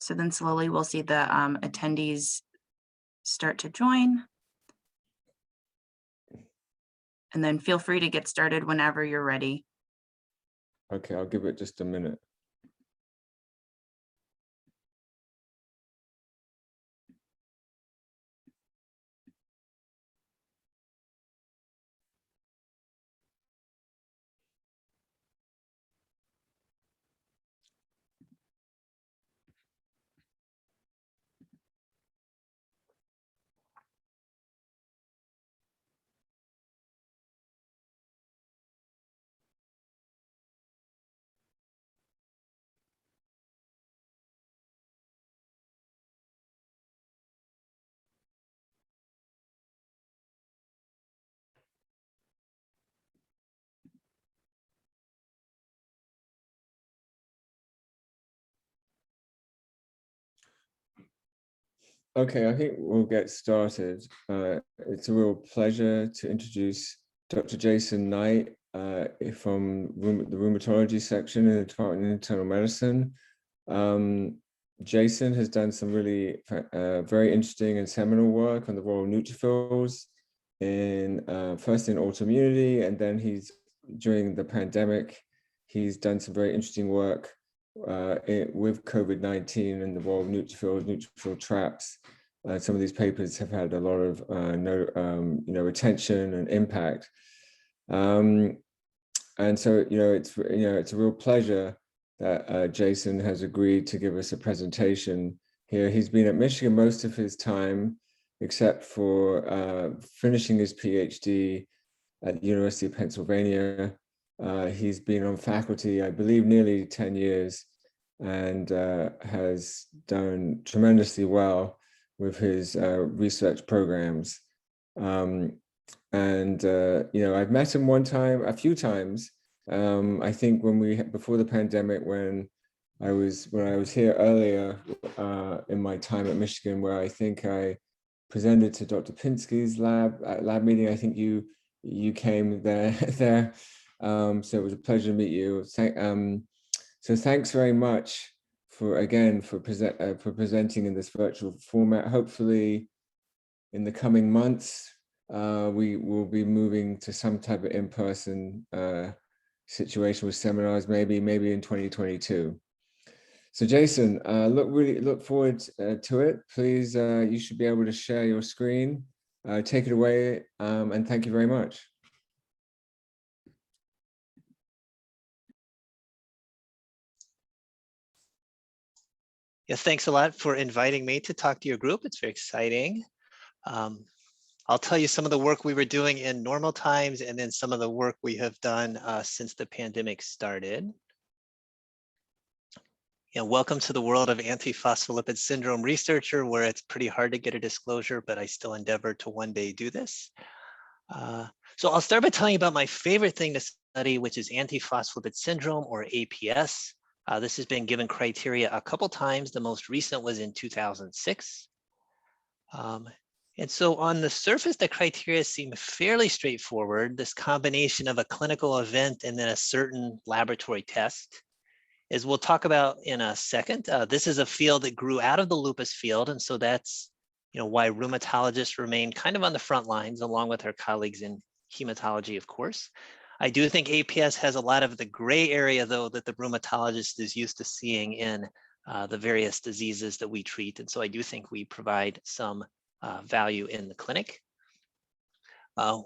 So then slowly we'll see the attendees start to join. And then feel free to get started whenever you're ready. Okay, I'll give it just a minute. Okay, I think we'll get started. It's a real pleasure to introduce Dr. Jason Knight from the rheumatology section in the Department of Internal Medicine. Jason has done some really very interesting and seminal work on the role of neutrophils in first in autoimmunity, and then during the pandemic, he's done some very interesting work with COVID-19 and the role of neutrophil traps. Some of these papers have had a lot of attention and impact. And so, it's a real pleasure that Jason has agreed to give us a presentation here. He's been at Michigan most of his time, except for finishing his PhD at the University of Pennsylvania. He's been on faculty, I believe, nearly 10 years and has done tremendously well with his research programs. I've met him a few times. I think before the pandemic, when I was here earlier in my time at Michigan, where I think I presented to Dr. Pinsky's lab meeting. I think you came there. So it was a pleasure to meet you. So thanks very much for presenting in this virtual format. Hopefully, in the coming months, we will be moving to some type of in-person situation with seminars, maybe in 2022. So Jason, really look forward to it. Please, you should be able to share your screen. Take it away, and thank you very much. Yes, thanks a lot for inviting me to talk to your group. It's very exciting. I'll tell you some of the work we were doing in normal times and then some of the work we have done since the pandemic started. Welcome to the world of antiphospholipid syndrome researcher, where it's pretty hard to get a disclosure, but I still endeavor to one day do this. So I'll start by telling you about my favorite thing to study, which is antiphospholipid syndrome, or APS. This has been given criteria a couple times. The most recent was in 2006. And so on the surface, the criteria seem fairly straightforward. This combination of a clinical event and then a certain laboratory test. As we'll talk about in a second, this is a field that grew out of the lupus field. And so that's why rheumatologists remain kind of on the front lines, along with our colleagues in hematology, of course. I do think APS has a lot of the gray area, though, that the rheumatologist is used to seeing in the various diseases that we treat. And so I do think we provide some value in the clinic.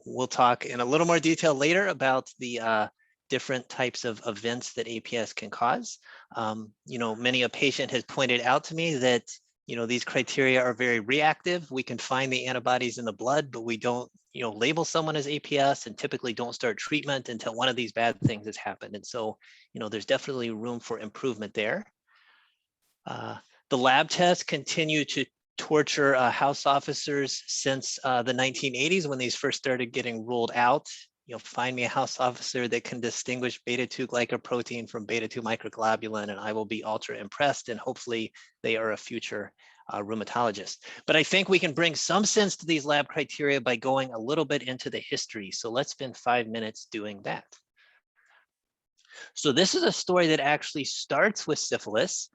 We'll talk in a little more detail later about the different types of events that APS can cause. Many a patient has pointed out to me that these criteria are very reactive. We can find the antibodies in the blood, but we don't label someone as APS and typically don't start treatment until one of these bad things has happened. And so there's definitely room for improvement there. The lab tests continue to torture house officers since the 1980s, when these first started getting ruled out. Find me a house officer that can distinguish beta-2 glycoprotein from beta-2 microglobulin, and I will be ultra impressed, and hopefully they are a future rheumatologist. But I think we can bring some sense to these lab criteria by going a little bit into the history. So let's spend 5 minutes doing that. So this is a story that actually starts with syphilis.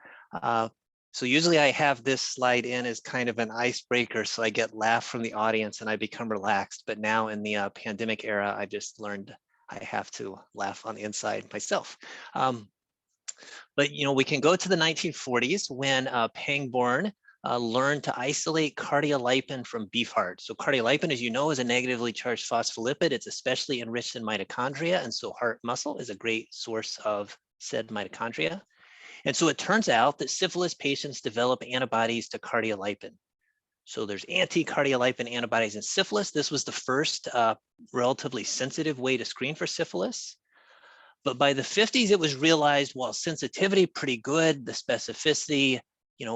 So usually I have this slide in as kind of an icebreaker, so I get laugh from the audience and I become relaxed. But now in the pandemic era, I just learned I have to laugh on the inside myself. But we can go to the 1940s when Pangborn learned to isolate cardiolipin from beef heart. So cardiolipin, as you know, is a negatively charged phospholipid. It's especially enriched in mitochondria, and so heart muscle is a great source of said mitochondria. And so it turns out that syphilis patients develop antibodies to cardiolipin. So there's anti-cardiolipin antibodies in syphilis. This was the first relatively sensitive way to screen for syphilis. But by the 50s, it was realized, while sensitivity pretty good, the specificity,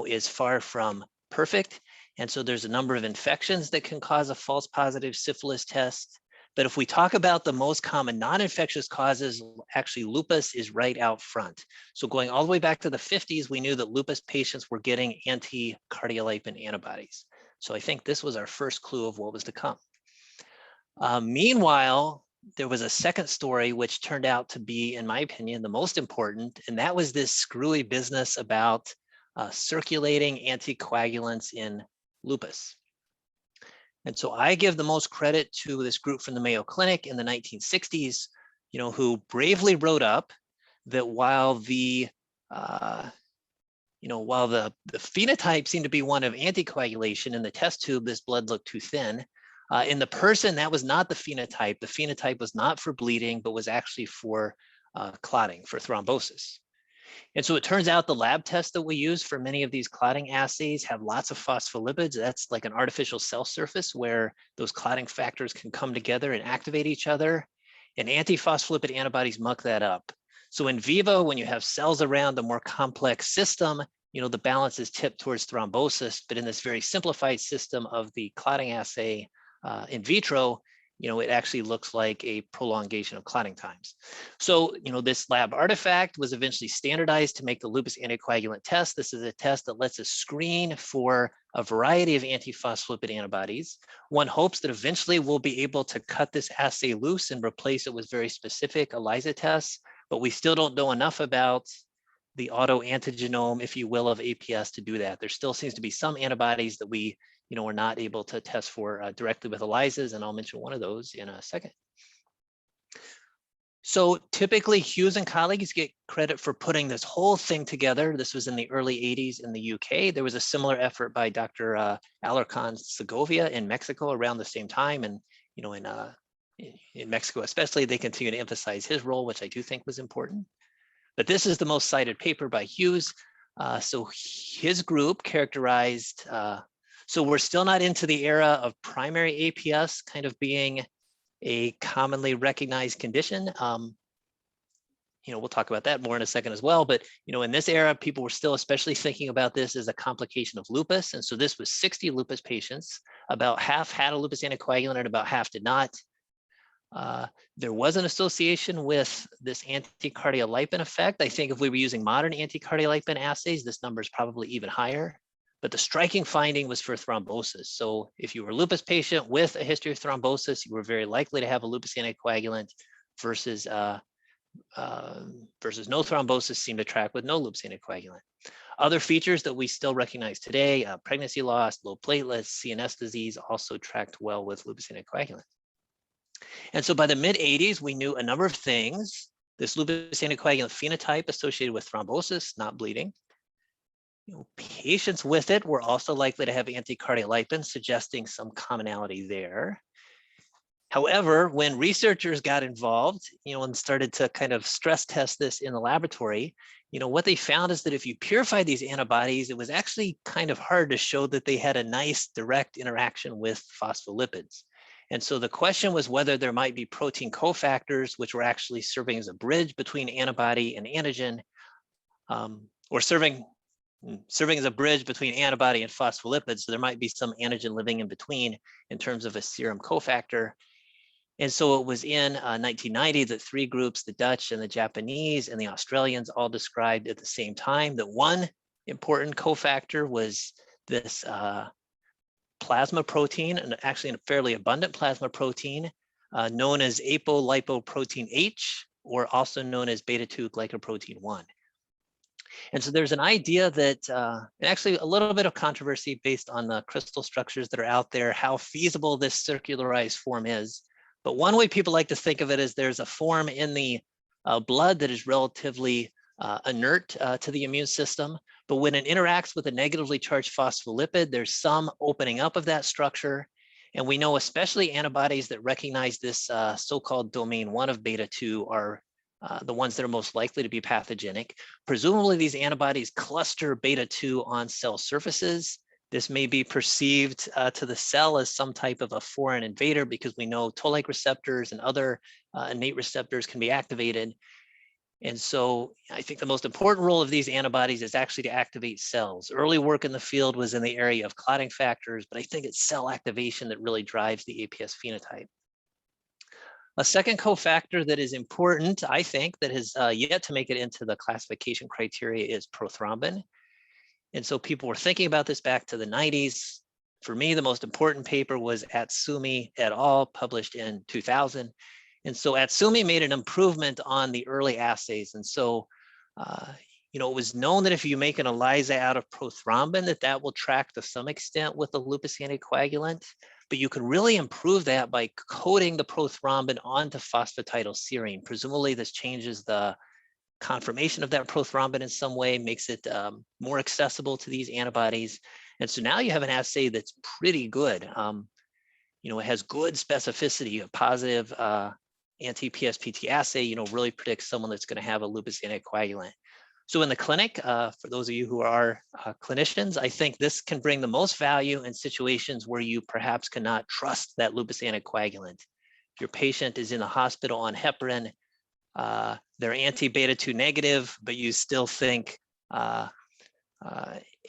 is far from perfect. And so there's a number of infections that can cause a false positive syphilis test. But if we talk about the most common non-infectious causes, actually lupus is right out front. So going all the way back to the 50s, we knew that lupus patients were getting anti-cardiolipin antibodies. So I think this was our first clue of what was to come. Meanwhile, there was a second story which turned out to be, in my opinion, the most important, and that was this screwy business about circulating anticoagulants in lupus. And so I give the most credit to this group from the Mayo Clinic in the 1960s, who bravely wrote up that while the phenotype seemed to be one of anticoagulation, in the test tube, this blood looked too thin. In the person, that was not the phenotype. The phenotype was not for bleeding, but was actually for clotting, for thrombosis. And so it turns out the lab tests that we use for many of these clotting assays have lots of phospholipids. That's like an artificial cell surface where those clotting factors can come together and activate each other. And antiphospholipid antibodies muck that up. So in vivo, when you have cells around a more complex system, the balance is tipped towards thrombosis. But in this very simplified system of the clotting assay in vitro, it actually looks like a prolongation of clotting times. So, this lab artifact was eventually standardized to make the lupus anticoagulant test. This is a test that lets us screen for a variety of antiphospholipid antibodies. One hopes that eventually we'll be able to cut this assay loose and replace it with very specific ELISA tests, but we still don't know enough about the autoantigenome, if you will, of APS to do that. There still seems to be some antibodies that we are not able to test for directly with ELISAs, and I'll mention one of those in a second. So typically Hughes and colleagues get credit for putting this whole thing together. This was in the early 80s in the UK. There was a similar effort by Dr. Alarcon Segovia in Mexico around the same time. And in Mexico especially, they continue to emphasize his role, which I do think was important. But this is the most cited paper by Hughes. So his group characterized, so we're still not into the era of primary APS kind of being a commonly recognized condition. We'll talk about that more in a second as well. But, in this era, people were still especially thinking about this as a complication of lupus. And so this was 60 lupus patients. About half had a lupus anticoagulant and about half did not. There was an association with this anticardiolipin effect. I think if we were using modern anticardiolipin assays, this number is probably even higher. But the striking finding was for thrombosis. So if you were a lupus patient with a history of thrombosis, you were very likely to have a lupus anticoagulant versus no thrombosis seemed to track with no lupus anticoagulant. Other features that we still recognize today, pregnancy loss, low platelets, CNS disease also tracked well with lupus anticoagulant. And so by the mid 80s, we knew a number of things. This lupus anticoagulant phenotype associated with thrombosis, not bleeding. Patients with it were also likely to have anticardiolipin, suggesting some commonality there. However, when researchers got involved, and started to kind of stress test this in the laboratory, what they found is that if you purified these antibodies, it was actually kind of hard to show that they had a nice direct interaction with phospholipids. And so the question was whether there might be protein cofactors, which were actually serving as a bridge between antibody and antigen, or serving as a bridge between antibody and phospholipids. So there might be some antigen living in between in terms of a serum cofactor. And so it was in 1990 that three groups, the Dutch and the Japanese and the Australians, all described at the same time that one important cofactor was this plasma protein, and actually a fairly abundant plasma protein known as apolipoprotein H, or also known as beta-2 glycoprotein 1. And so there's an idea that, and actually a little bit of controversy based on the crystal structures that are out there, how feasible this circularized form is. But one way people like to think of it is there's a form in the blood that is relatively inert to the immune system. But when it interacts with a negatively charged phospholipid, there's some opening up of that structure. And we know especially antibodies that recognize this so-called domain 1 of beta-2 are the ones that are most likely to be pathogenic. Presumably these antibodies cluster beta-2 on cell surfaces. This may be perceived to the cell as some type of a foreign invader because we know toll-like receptors and other innate receptors can be activated. And so I think the most important role of these antibodies is actually to activate cells. Early work in the field was in the area of clotting factors, but I think it's cell activation that really drives the APS phenotype. A second cofactor that is important, I think, that has yet to make it into the classification criteria is prothrombin. And so people were thinking about this back to the 90s. For me, the most important paper was Atsumi et al., published in 2000. And so Atsumi made an improvement on the early assays. And so, it was known that if you make an ELISA out of prothrombin, that will track to some extent with the lupus anticoagulant. But you can really improve that by coating the prothrombin onto phosphatidylserine. Presumably this changes the conformation of that prothrombin in some way, makes it more accessible to these antibodies. And so now you have an assay that's pretty good. It has good specificity. A positive anti-PSPT assay, really predicts someone that's going to have a lupus anticoagulant. So in the clinic, for those of you who are clinicians, I think this can bring the most value in situations where you perhaps cannot trust that lupus anticoagulant. If your patient is in the hospital on heparin, they're anti-beta-2 negative, but you still think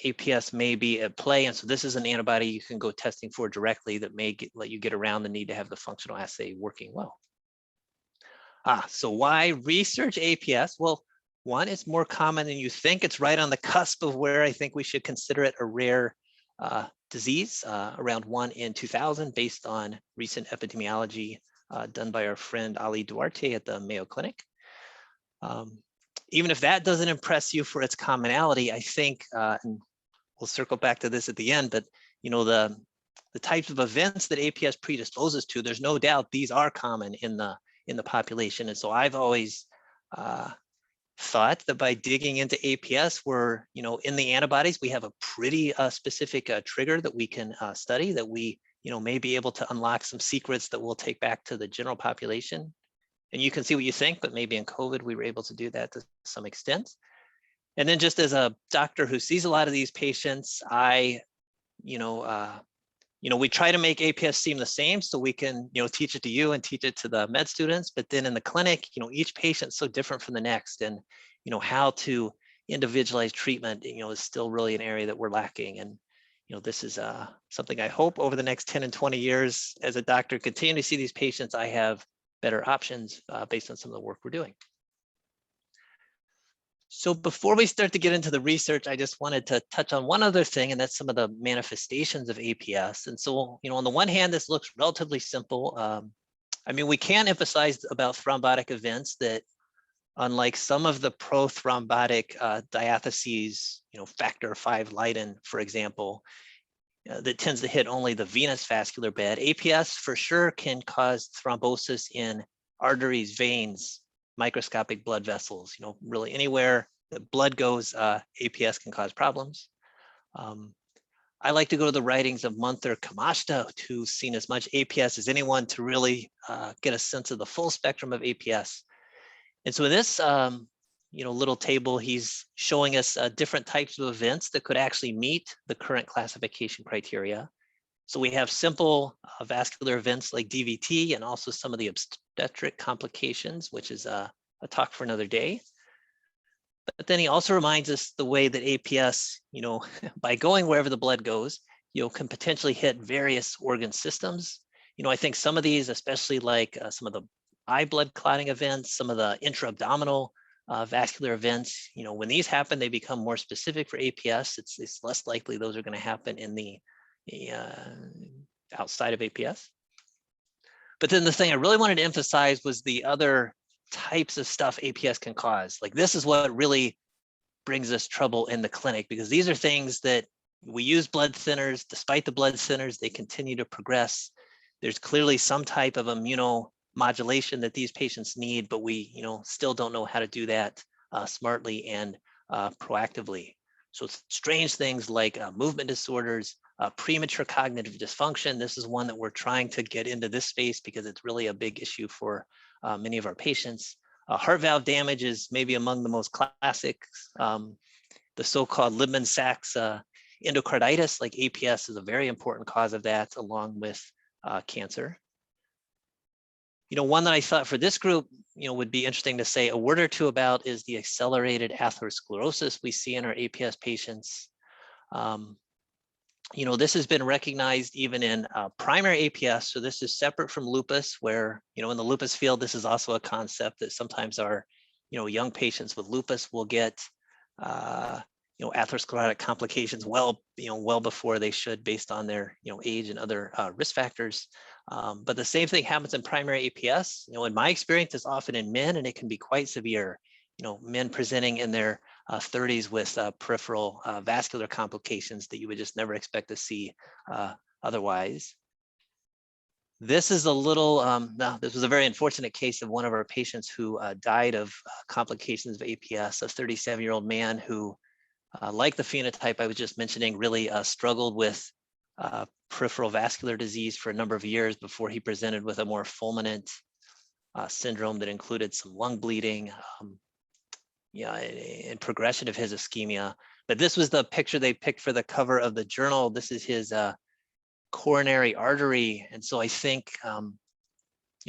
APS may be at play. And so this is an antibody you can go testing for directly that may let you get around the need to have the functional assay working well. So why research APS? Well, one, it's more common than you think. It's right on the cusp of where I think we should consider it a rare disease, around 1 in 2,000, based on recent epidemiology done by our friend Ali Duarte at the Mayo Clinic. Even if that doesn't impress you for its commonality, I think, and we'll circle back to this at the end, but the types of events that APS predisposes to, there's no doubt these are common in the population. And so I've always thought that by digging into APS, we're, in the antibodies, we have a pretty specific trigger that we can study, that we, may be able to unlock some secrets that we'll take back to the general population. And you can see what you think, but maybe in COVID, we were able to do that to some extent. And then just as a doctor who sees a lot of these patients, we try to make APS seem the same so we can, teach it to you and teach it to the med students. But then in the clinic, each patient's so different from the next, and, how to individualize treatment, is still really an area that we're lacking. And, this is something I hope over the next 10 and 20 years as a doctor, continue to see these patients, I have better options based on some of the work we're doing. So before we start to get into the research, I just wanted to touch on one other thing, and that's some of the manifestations of APS. And so, on the one hand, this looks relatively simple. We can emphasize about thrombotic events that, unlike some of the prothrombotic diatheses, factor V Leiden, for example, that tends to hit only the venous vascular bed, APS for sure can cause thrombosis in arteries, veins, microscopic blood vessels. Really anywhere that blood goes, APS can cause problems. I like to go to the writings of Munther Kamashta, who's seen as much APS as anyone, to really get a sense of the full spectrum of APS. And so in this little table, he's showing us different types of events that could actually meet the current classification criteria. So we have simple vascular events like DVT, and also some of the obstetric complications, which is a talk for another day. But then he also reminds us the way that APS, by going wherever the blood goes, can potentially hit various organ systems. I think some of these, especially like some of the eye blood clotting events, some of the intra-abdominal vascular events, when these happen, they become more specific for APS. It's less likely those are going to happen in the outside of APS. But then the thing I really wanted to emphasize was the other types of stuff APS can cause. Like, this is what really brings us trouble in the clinic, because these are things that we use blood thinners. Despite the blood thinners, they continue to progress. There's clearly some type of immunomodulation that these patients need, but we still don't know how to do that smartly and proactively. So strange things like movement disorders, premature cognitive dysfunction. This is one that we're trying to get into this space because it's really a big issue for many of our patients. Heart valve damage is maybe among the most classic. The so-called Liebman-Sachs endocarditis, like APS, is a very important cause of that, along with cancer. One that I thought for this group, would be interesting to say a word or two about is the accelerated atherosclerosis we see in our APS patients. This has been recognized even in primary APS. So this is separate from lupus, where, in the lupus field, this is also a concept that sometimes our, young patients with lupus will get, atherosclerotic complications well before they should, based on their, age and other risk factors. But the same thing happens in primary APS. In my experience, it's often in men, and it can be quite severe. Men presenting in their 30s with peripheral vascular complications that you would just never expect to see otherwise. This is a little, this was a very unfortunate case of one of our patients who died of complications of APS, a 37-year-old man who, like the phenotype I was just mentioning, really struggled with peripheral vascular disease for a number of years before he presented with a more fulminant syndrome that included some lung bleeding, and progression of his ischemia. But this was the picture they picked for the cover of the journal. This is his coronary artery. And so I think,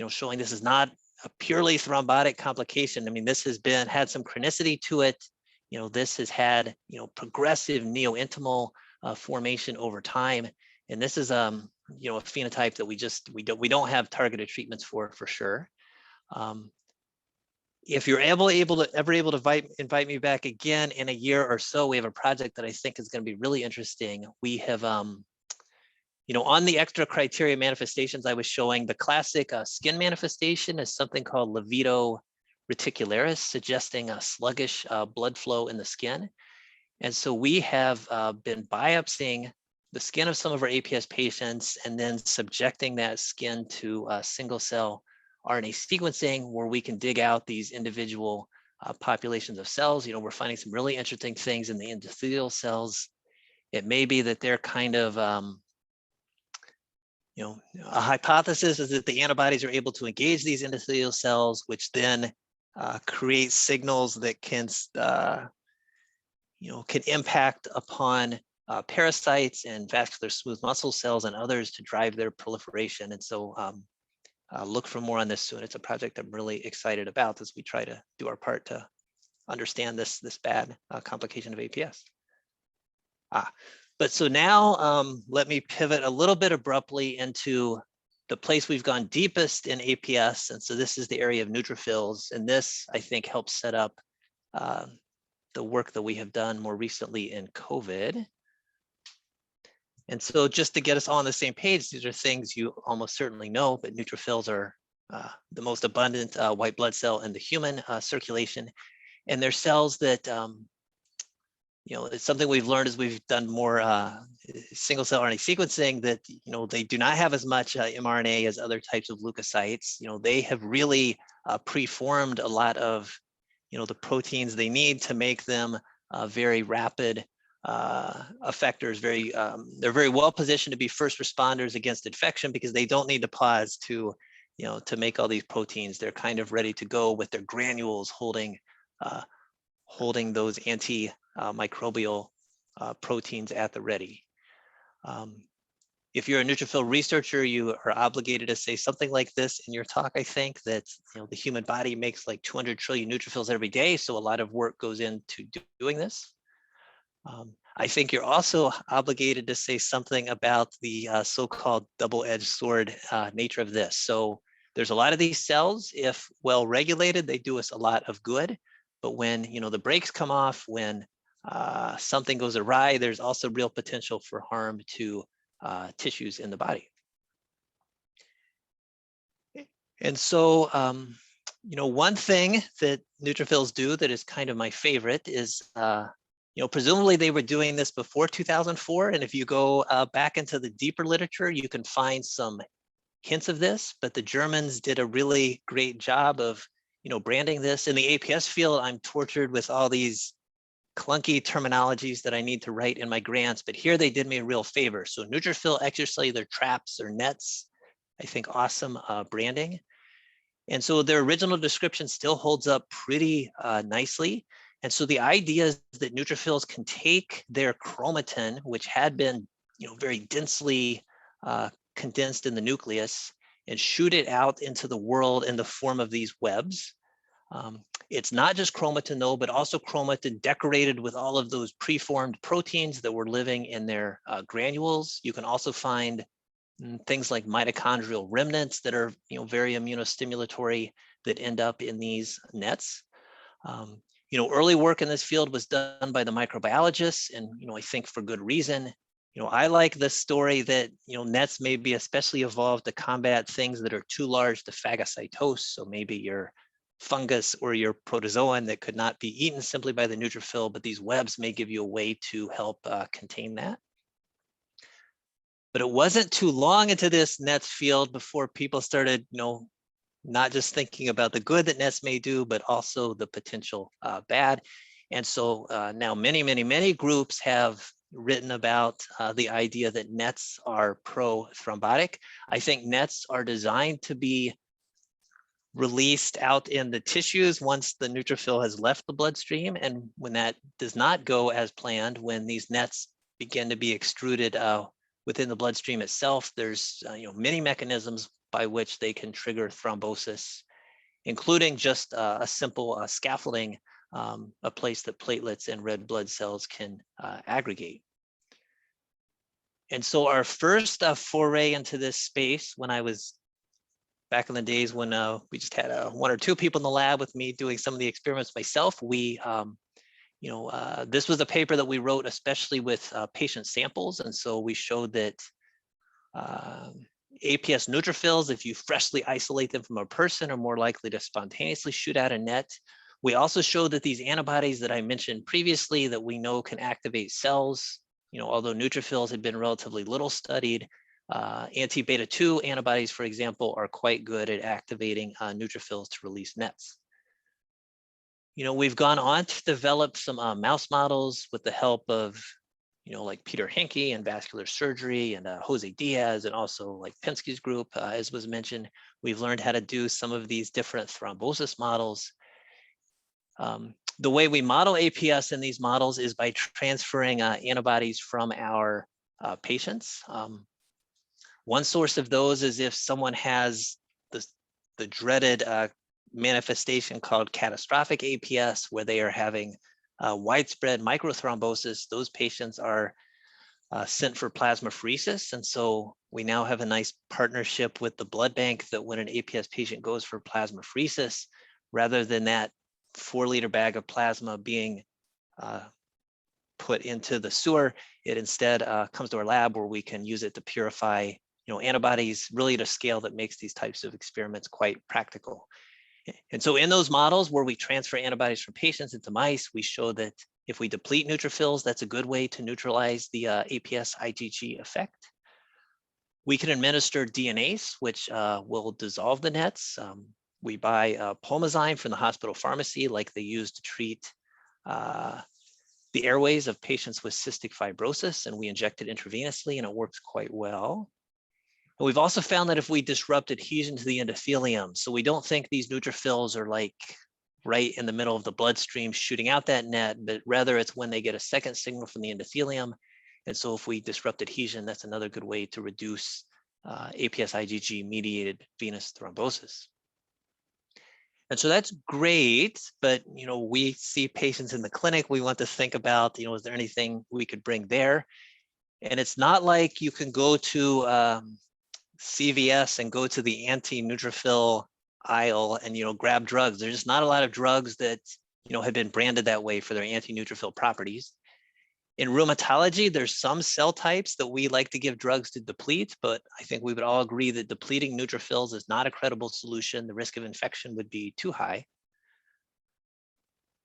showing this is not a purely thrombotic complication. I mean, this has had some chronicity to it. This has had, progressive neointimal formation over time. And this is, a phenotype that we don't have targeted treatments for sure. If you're ever able to invite me back again in a year or so, we have a project that I think is going to be really interesting. We have, on the extra criteria manifestations I was showing, the classic skin manifestation is something called livedo reticularis, suggesting a sluggish blood flow in the skin. And so we have been biopsying the skin of some of our APS patients and then subjecting that skin to single cell RNA sequencing, where we can dig out these individual populations of cells. We're finding some really interesting things in the endothelial cells. It may be that they're kind of, a hypothesis is that the antibodies are able to engage these endothelial cells, which then create signals that can impact upon parasites and vascular smooth muscle cells and others to drive their proliferation. And so look for more on this soon. It's a project I'm really excited about as we try to do our part to understand this bad complication of APS. But so now let me pivot a little bit abruptly into the place we've gone deepest in APS. And so this is the area of neutrophils. And this, I think, helps set up the work that we have done more recently in COVID. And so just to get us all on the same page, these are things you almost certainly know, but neutrophils are the most abundant white blood cell in the human circulation. And they're cells that, it's something we've learned as we've done more single cell RNA sequencing, that, they do not have as much mRNA as other types of leukocytes. They have really preformed a lot of, the proteins they need to make them very rapid effectors. They're very well positioned to be first responders against infection because they don't need to pause to make all these proteins. They're kind of ready to go with their granules holding those antimicrobial proteins at the ready. If you're a neutrophil researcher, you are obligated to say something like this in your talk. I think that the human body makes like 200 trillion neutrophils every day, so a lot of work goes into doing this. I think you're also obligated to say something about the so-called double-edged sword nature of this. So there's a lot of these cells, if well regulated, they do us a lot of good. But when the brakes come off, when something goes awry, there's also real potential for harm to tissues in the body. And so One thing that neutrophils do that is kind of my favorite is, presumably they were doing this before 2004. And if you go back into the deeper literature, you can find some hints of this, but the Germans did a really great job of, branding this. In the APS field, I'm tortured with all these clunky terminologies that I need to write in my grants, but here they did me a real favor. So neutrophil extracellular traps or nets, I think awesome branding. And so their original description still holds up pretty nicely. And so the idea is that neutrophils can take their chromatin, which had been, very densely condensed in the nucleus, and shoot it out into the world in the form of these webs. It's not just chromatin though, but also chromatin decorated with all of those preformed proteins that were living in their granules. You can also find things like mitochondrial remnants that are, very immunostimulatory that end up in these nets. Early work in this field was done by the microbiologists, and I think for good reason. I like the story that nets may be especially evolved to combat things that are too large to phagocytose. So maybe your fungus or your protozoan that could not be eaten simply by the neutrophil, but these webs may give you a way to help contain that. But it wasn't too long into this nets field before people started, not just thinking about the good that nets may do, but also the potential bad. And so now many groups have written about the idea that nets are pro-thrombotic. I think nets are designed to be released out in the tissues once the neutrophil has left the bloodstream. And when that does not go as planned, when these nets begin to be extruded within the bloodstream itself, there's many mechanisms by which they can trigger thrombosis, including just a simple scaffolding, a place that platelets and red blood cells can aggregate. And so our first foray into this space, when I was back in the days when we just had one or two people in the lab with me doing some of the experiments myself, we this was a paper that we wrote especially with patient samples. And so we showed that APS neutrophils, if you freshly isolate them from a person, are more likely to spontaneously shoot out a net. We also showed that these antibodies that I mentioned previously that we know can activate cells, although neutrophils had been relatively little studied, anti-beta 2 antibodies, for example, are quite good at activating neutrophils to release nets. We've gone on to develop some mouse models with the help of, like Peter Henke and vascular surgery and Jose Diaz, and also like Penske's group, as was mentioned. We've learned how to do some of these different thrombosis models. The way we model APS in these models is by transferring antibodies from our patients. One source of those is if someone has the dreaded manifestation called catastrophic APS, where they are having widespread microthrombosis. Those patients are sent for plasmapheresis. And so we now have a nice partnership with the blood bank that when an APS patient goes for plasmapheresis, rather than that 4-liter bag of plasma being put into the sewer, it instead comes to our lab where we can use it to purify antibodies, really at a scale that makes these types of experiments quite practical. And so in those models where we transfer antibodies from patients into mice, we show that if we deplete neutrophils, that's a good way to neutralize the APS IgG effect. We can administer DNase, which will dissolve the nets. We buy Pulmozyme from the hospital pharmacy, like they use to treat the airways of patients with cystic fibrosis, and we inject it intravenously, and it works quite well. And we've also found that if we disrupt adhesion to the endothelium, so we don't think these neutrophils are like right in the middle of the bloodstream shooting out that net, but rather it's when they get a second signal from the endothelium. And so if we disrupt adhesion, that's another good way to reduce APS IgG mediated venous thrombosis. And so that's great, but we see patients in the clinic. We want to think about, is there anything we could bring there? And it's not like you can go to CVS and go to the anti-neutrophil aisle and grab drugs. There's just not a lot of drugs that have been branded that way for their anti-neutrophil properties. In rheumatology, there's some cell types that we like to give drugs to deplete, but I think we would all agree that depleting neutrophils is not a credible solution. The risk of infection would be too high.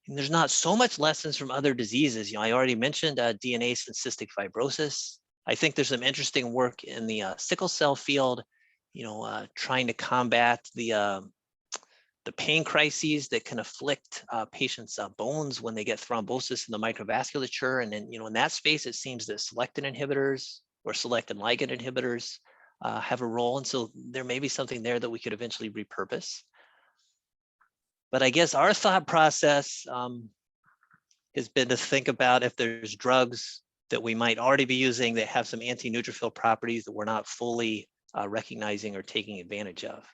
And there's not so much lessons from other diseases. I already mentioned DNA and cystic fibrosis. I think there's some interesting work in the sickle cell field, trying to combat the pain crises that can afflict patients' bones when they get thrombosis in the microvasculature. And then, in that space, it seems that selectin inhibitors or selectin ligand inhibitors have a role. And so there may be something there that we could eventually repurpose. But I guess our thought process has been to think about if there's drugs that we might already be using that have some anti-neutrophil properties that we're not fully recognizing or taking advantage of.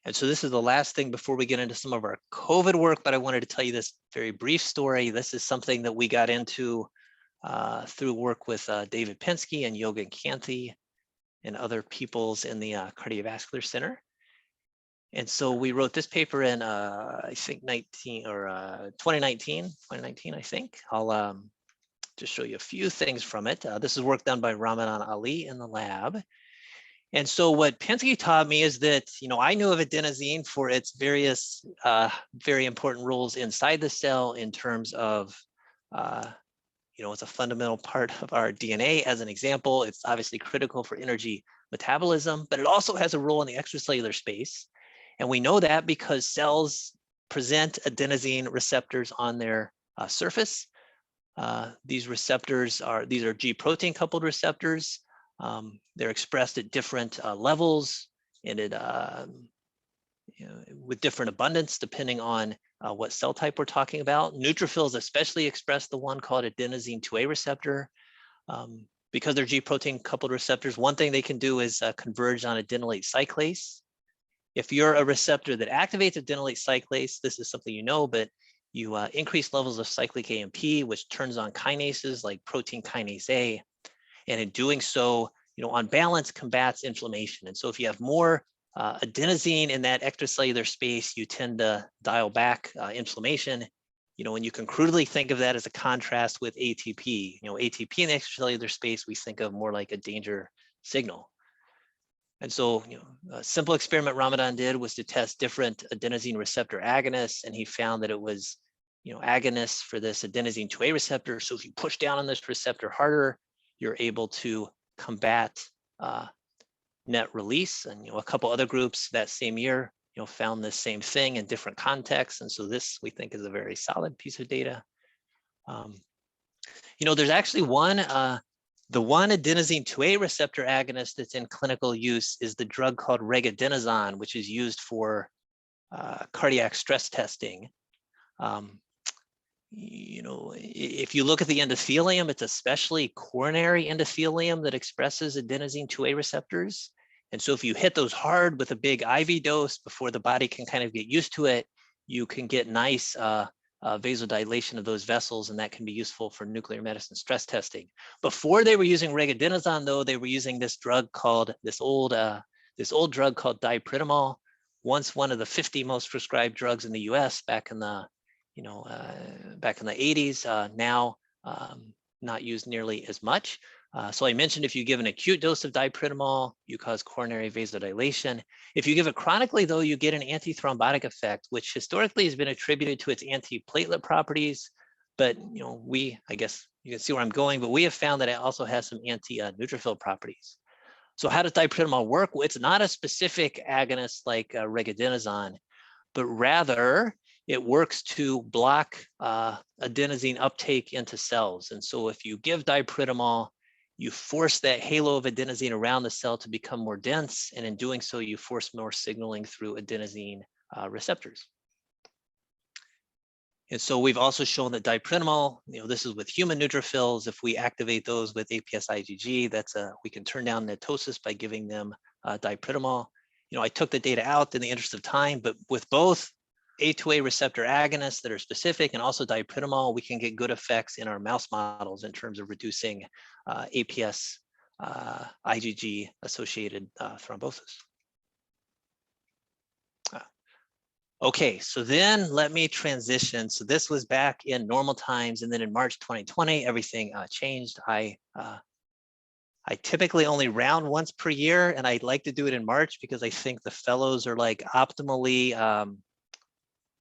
And so this is the last thing before we get into some of our COVID work, but I wanted to tell you this very brief story. This is something that we got into through work with David Pinsky and Yogan Kanthi and other peoples in the Cardiovascular Center. And so we wrote this paper in, I think 2019, I think. I'll just show you a few things from it. This is work done by Ramadan Ali in the lab. And so what Pinsky taught me is that, I knew of adenosine for its various very important roles inside the cell in terms of, it's a fundamental part of our DNA. As an example, it's obviously critical for energy metabolism, but it also has a role in the extracellular space. And we know that because cells present adenosine receptors on their surface. These receptors are G protein coupled receptors. They're expressed at different levels and with different abundance depending on what cell type we're talking about. Neutrophils especially express the one called adenosine 2A receptor. Because they're G protein coupled receptors, one thing they can do is converge on adenylate cyclase. If you're a receptor that activates adenylate cyclase, this is something but you increase levels of cyclic AMP, which turns on kinases like protein kinase A. And in doing so, on balance, combats inflammation. And so if you have more adenosine in that extracellular space, you tend to dial back inflammation. And you can crudely think of that as a contrast with ATP. ATP in the extracellular space, we think of more like a danger signal. And so, a simple experiment Ramadan did was to test different adenosine receptor agonists, and he found that it was, agonists for this adenosine 2A receptor. So if you push down on this receptor harder, you're able to combat net release. And a couple other groups that same year, found this same thing in different contexts. And so this we think is a very solid piece of data. There's actually the one adenosine 2A receptor agonist that's in clinical use is the drug called regadenoson, which is used for cardiac stress testing. If you look at the endothelium, it's especially coronary endothelium that expresses adenosine 2A receptors. And so if you hit those hard with a big IV dose before the body can kind of get used to it, you can get nice vasodilation of those vessels, and that can be useful for nuclear medicine stress testing. Before they were using regadenoson, though, they were using this drug called this old drug called dipridamol, once one of the 50 most prescribed drugs in the U.S. back in the 80s. Now not used nearly as much. So I mentioned if you give an acute dose of dipridamol, you cause coronary vasodilation. If you give it chronically, though, you get an antithrombotic effect, which historically has been attributed to its antiplatelet properties. But I guess you can see where I'm going, but we have found that it also has some anti-neutrophil properties. So how does dipridamol work? Well, it's not a specific agonist like regadenoson, but rather it works to block adenosine uptake into cells. And so if you give dipridamol, you force that halo of adenosine around the cell to become more dense. And in doing so, you force more signaling through adenosine receptors. And so we've also shown that dipridamol, this is with human neutrophils. If we activate those with APS-IgG, we can turn down netosis by giving them dipridamol. I took the data out in the interest of time, but with both A2A receptor agonists that are specific and also dipridamol, we can get good effects in our mouse models in terms of reducing APS-IgG associated thrombosis. Okay, so then let me transition. So this was back in normal times, and then in March 2020, everything changed. I typically only round once per year, and I like to do it in March because I think the fellows are like optimally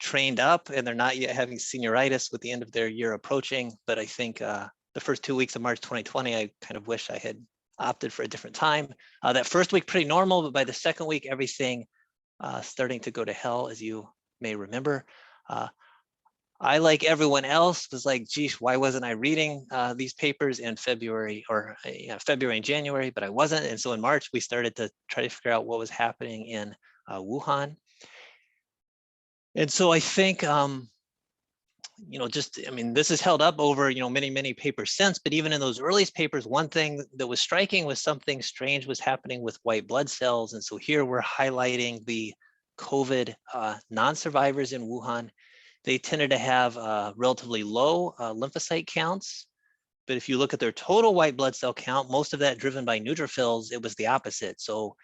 trained up, and they're not yet having senioritis with the end of their year approaching. But I think the first 2 weeks of March 2020, I kind of wish I had opted for a different time. That first week pretty normal, but by the second week, everything starting to go to hell, as you may remember. I, like everyone else, was like, geez, why wasn't I reading these papers in February or February and January, but I wasn't. And so in March, we started to try to figure out what was happening in Wuhan. And so I think, this is held up over, many papers since, but even in those earliest papers, one thing that was striking was something strange was happening with white blood cells. And so here we're highlighting the COVID non-survivors in Wuhan. They tended to have relatively low lymphocyte counts. But if you look at their total white blood cell count, most of that driven by neutrophils, it was the opposite. So,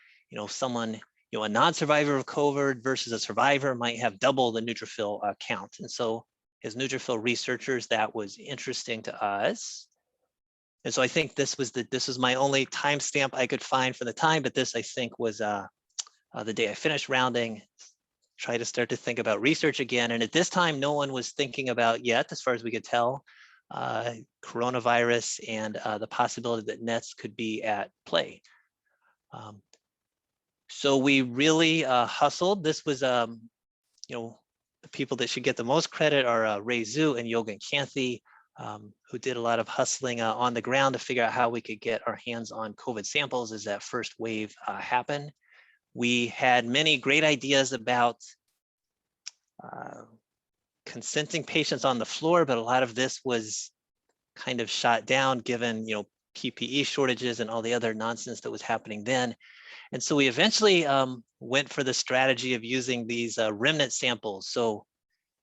someone, a non-survivor of COVID versus a survivor might have double the neutrophil count. And so as neutrophil researchers, that was interesting to us. And so I think this was my only timestamp I could find for the time, but this I think was the day I finished rounding, try to start to think about research again. And at this time, no one was thinking about yet, as far as we could tell, coronavirus and the possibility that NETs could be at play. So we really hustled. This was, the people that should get the most credit are Ray Zhu and Yogan Kanthi, who did a lot of hustling on the ground to figure out how we could get our hands on COVID samples as that first wave happened. We had many great ideas about consenting patients on the floor, but a lot of this was kind of shot down given, PPE shortages and all the other nonsense that was happening then. And so we eventually went for the strategy of using these remnant samples. So,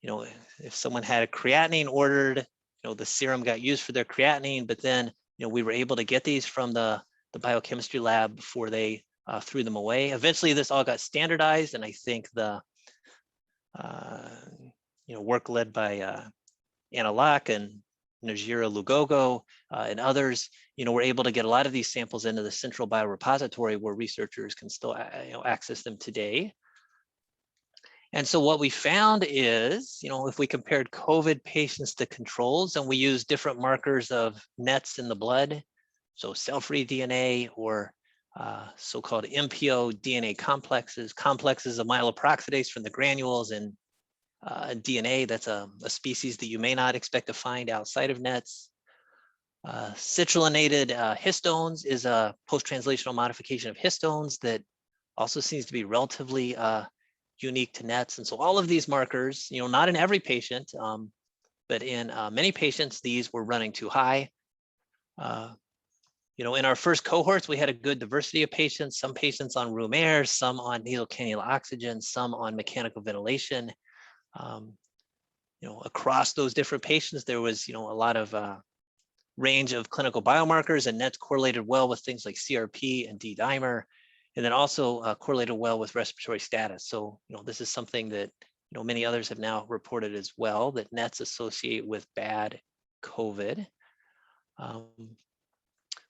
if someone had a creatinine ordered, the serum got used for their creatinine, but then, we were able to get these from the biochemistry lab before they threw them away. Eventually, this all got standardized, and I think the work led by Anna Locke and Najira Lugogo and others, were able to get a lot of these samples into the central biorepository where researchers can still access them today. And so what we found is, if we compared COVID patients to controls and we used different markers of NETs in the blood, so cell-free DNA or so-called MPO DNA complexes of myeloperoxidase from the granules and DNA, that's a species that you may not expect to find outside of NETs. Citrullonated histones is a post-translational modification of histones that also seems to be relatively unique to NETs. And so all of these markers, not in every patient, but in many patients, these were running too high. In our first cohorts, we had a good diversity of patients, some patients on room air, some on nasal cannula oxygen, some on mechanical ventilation. Across those different patients, there was, a lot of range of clinical biomarkers, and NETs correlated well with things like CRP and D-dimer, and then also correlated well with respiratory status. So, this is something that, many others have now reported as well, that NETs associate with bad COVID.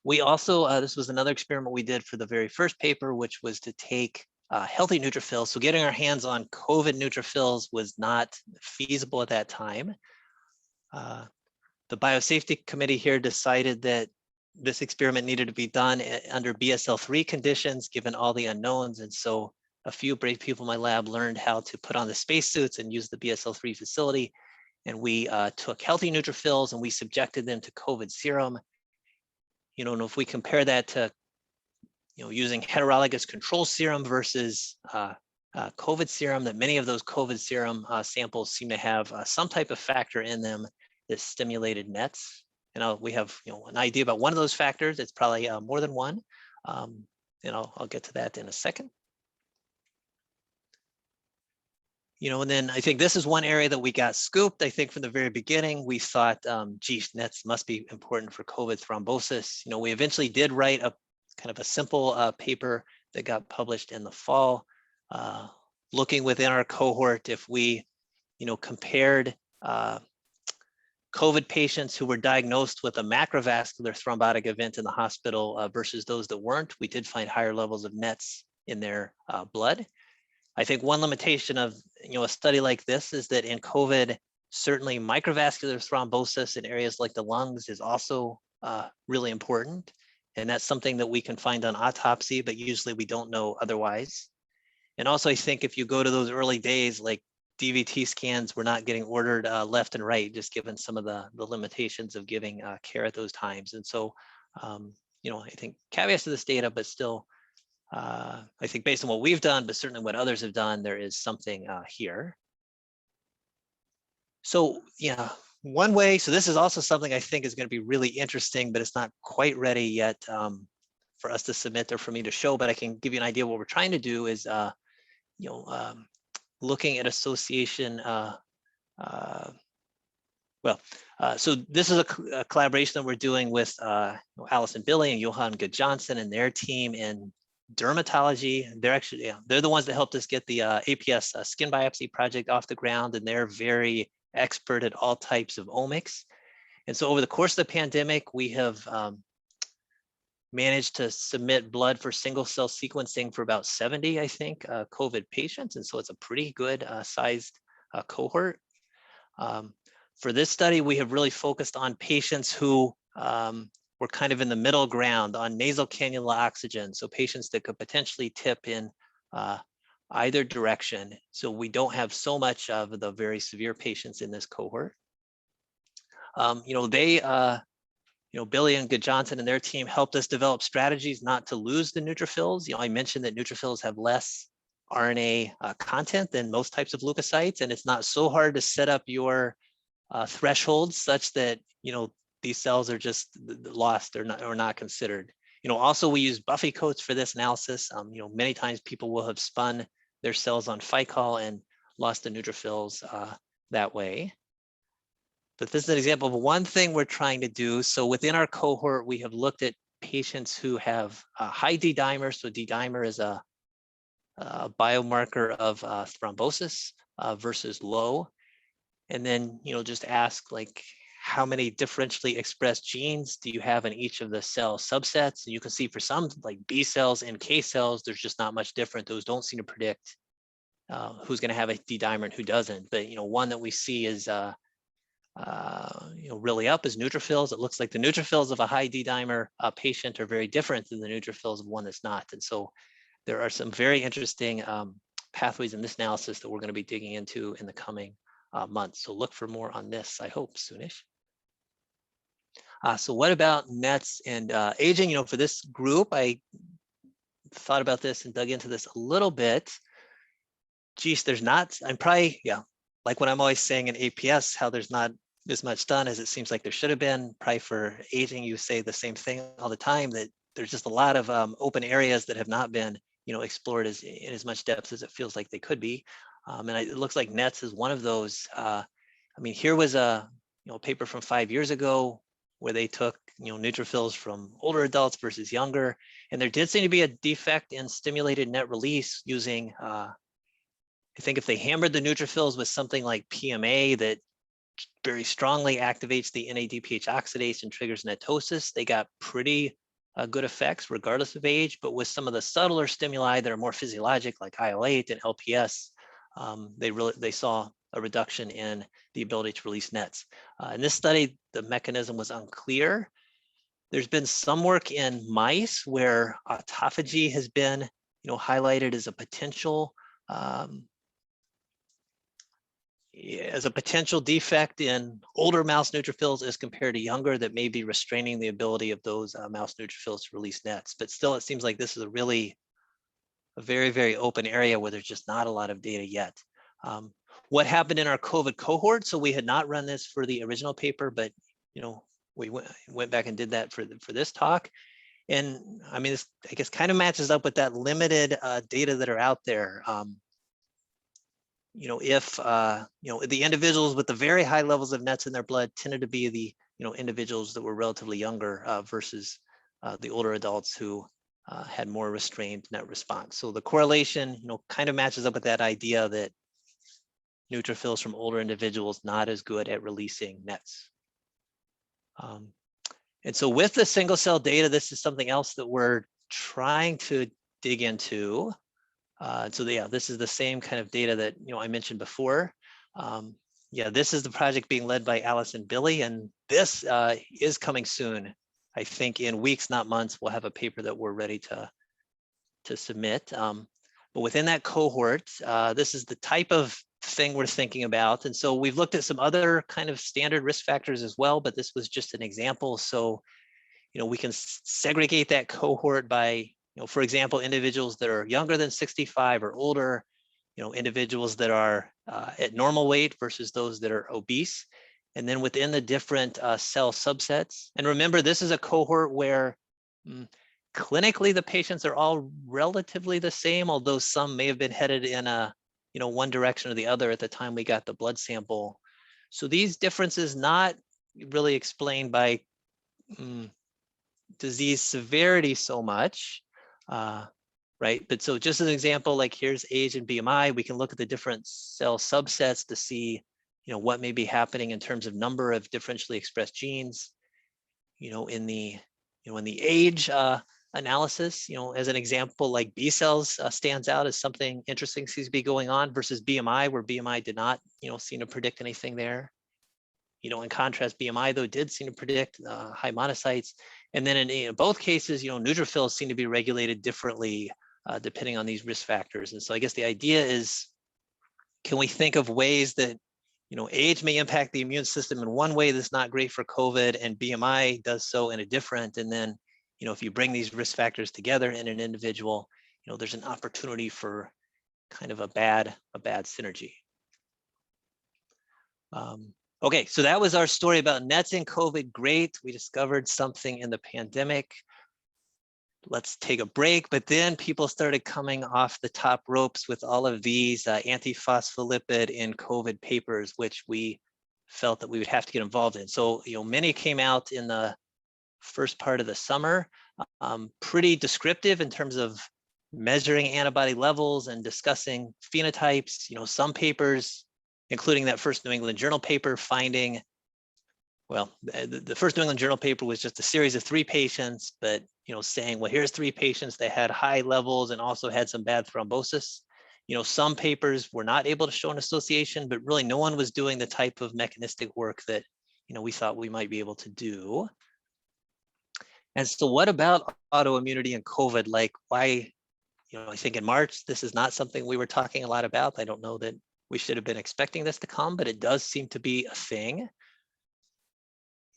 We also, this was another experiment we did for the very first paper, which was to take healthy neutrophils. So getting our hands on COVID neutrophils was not feasible at that time. The biosafety committee here decided that this experiment needed to be done under BSL-3 conditions, given all the unknowns. And so a few brave people in my lab learned how to put on the spacesuits and use the BSL-3 facility. And we took healthy neutrophils and we subjected them to COVID serum. And if we compare that to, using heterologous control serum versus COVID serum, that many of those COVID serum samples seem to have some type of factor in them that stimulated NETs. And we have an idea about one of those factors. It's probably more than one. And I'll get to that in a second. And then I think this is one area that we got scooped. I think from the very beginning, we thought, geez, NETs must be important for COVID thrombosis. We eventually did write a kind of a simple paper that got published in the fall. looking within our cohort, if we, compared COVID patients who were diagnosed with a macrovascular thrombotic event in the hospital versus those that weren't, we did find higher levels of NETs in their blood. I think one limitation of a study like this is that in COVID, certainly microvascular thrombosis in areas like the lungs is also really important. And that's something that we can find on autopsy, but usually we don't know otherwise. And also, I think if you go to those early days, like DVT scans were not getting ordered left and right, just given some of the limitations of giving care at those times. And so, I think caveats to this data, but still, I think based on what we've done, but certainly what others have done, there is something here. So yeah, one way, so this is also something I think is going to be really interesting, but it's not quite ready yet for us to submit or for me to show, but I can give you an idea. What we're trying to do is, looking at association. So this is a collaboration that we're doing with Allison Billy and Johan Good-Johnson and their team in dermatology. They're actually, they're the ones that helped us get the APS skin biopsy project off the ground, and they're very expert at all types of omics. And so over the course of the pandemic, we have managed to submit blood for single cell sequencing for about 70, I think, COVID patients. And so it's a pretty good sized cohort. For this study, we have really focused on patients who were kind of in the middle ground on nasal cannula oxygen. So patients that could potentially tip in either direction. So we don't have so much of the very severe patients in this cohort. Billy and Good-Johnson and their team helped us develop strategies not to lose the neutrophils. I mentioned that neutrophils have less RNA content than most types of leukocytes, and it's not so hard to set up your thresholds such that these cells are just lost or not considered. Also we use Buffy coats for this analysis. Many times people will have spun their cells on Ficol and lost the neutrophils that way. But this is an example of one thing we're trying to do. So within our cohort, we have looked at patients who have high D-dimer. So D-dimer is a biomarker of thrombosis versus low. And then, just ask like, how many differentially expressed genes do you have in each of the cell subsets? And you can see for some like B cells and K cells, there's just not much different. Those don't seem to predict who's going to have a D-dimer and who doesn't. But, one that we see is really up is neutrophils. It looks like the neutrophils of a high D-dimer patient are very different than the neutrophils of one that's not. And so there are some very interesting pathways in this analysis that we're going to be digging into in the coming months. So look for more on this, I hope, soonish. So what about NETs and aging? For this group, I thought about this and dug into this a little bit. Geez, there's not, I'm probably, like what I'm always saying in APS, how there's not as much done as it seems like there should have been. Probably for aging, you say the same thing all the time, that there's just a lot of open areas that have not been, explored in as much depth as it feels like they could be. And it looks like NETs is one of those. Here was a paper from 5 years ago where they took neutrophils from older adults versus younger, and there did seem to be a defect in stimulated net release using. I think if they hammered the neutrophils with something like PMA that very strongly activates the NADPH oxidase and triggers netosis, they got pretty good effects regardless of age. But with some of the subtler stimuli that are more physiologic, like IL-8 and LPS, they saw a reduction in the ability to release nets. In this study, the mechanism was unclear. There's been some work in mice where autophagy has been, highlighted as a potential defect in older mouse neutrophils as compared to younger, that may be restraining the ability of those mouse neutrophils to release nets. But still, it seems like this is a very, very open area where there's just not a lot of data yet. What happened in our COVID cohort? So we had not run this for the original paper, but we went back and did that for this talk. And this, I guess, kind of matches up with that limited data that are out there. If the individuals with the very high levels of nets in their blood tended to be the individuals that were relatively younger versus the older adults who had more restrained net response. So the correlation, kind of matches up with that idea that neutrophils from older individuals not as good at releasing nets. And so with the single cell data, this is something else that we're trying to dig into. This is the same kind of data that I mentioned before. This is the project being led by Alice and Billy, and this is coming soon. I think in weeks, not months, we'll have a paper that we're ready to submit. But within that cohort, this is the type of thing we're thinking about. And so we've looked at some other kind of standard risk factors as well, but this was just an example. So, we can segregate that cohort by, for example, individuals that are younger than 65 or older, individuals that are at normal weight versus those that are obese. And then within the different cell subsets. And remember, this is a cohort where clinically the patients are all relatively the same, although some may have been headed in a one direction or the other at the time we got the blood sample. So these differences not really explained by disease severity so much, right? But so just as an example, like here's age and BMI, we can look at the different cell subsets to see, what may be happening in terms of number of differentially expressed genes, in the age analysis, as an example, like B cells stands out as something interesting seems to be going on versus BMI, where BMI did not, seem to predict anything there. In contrast, BMI though did seem to predict high monocytes. And then in both cases, neutrophils seem to be regulated differently depending on these risk factors. And so I guess the idea is, can we think of ways that, age may impact the immune system in one way that's not great for COVID, and BMI does so in a different. And then, if you bring these risk factors together in an individual, there's an opportunity for kind of a bad synergy. Okay, so that was our story about nets in COVID. Great, we discovered something in the pandemic. Let's take a break. But then people started coming off the top ropes with all of these antiphospholipid and COVID papers, which we felt that we would have to get involved in. So, many came out in the first part of the summer, pretty descriptive in terms of measuring antibody levels and discussing phenotypes. Some papers, including that first New England Journal paper finding, well, the first New England Journal paper was just a series of 3 patients, but saying, well, here's 3 patients, they had high levels and also had some bad thrombosis. Some papers were not able to show an association, but really no one was doing the type of mechanistic work that we thought we might be able to do. And so what about autoimmunity and COVID? Like why, I think in March, this is not something we were talking a lot about. I don't know that we should have been expecting this to come, but it does seem to be a thing.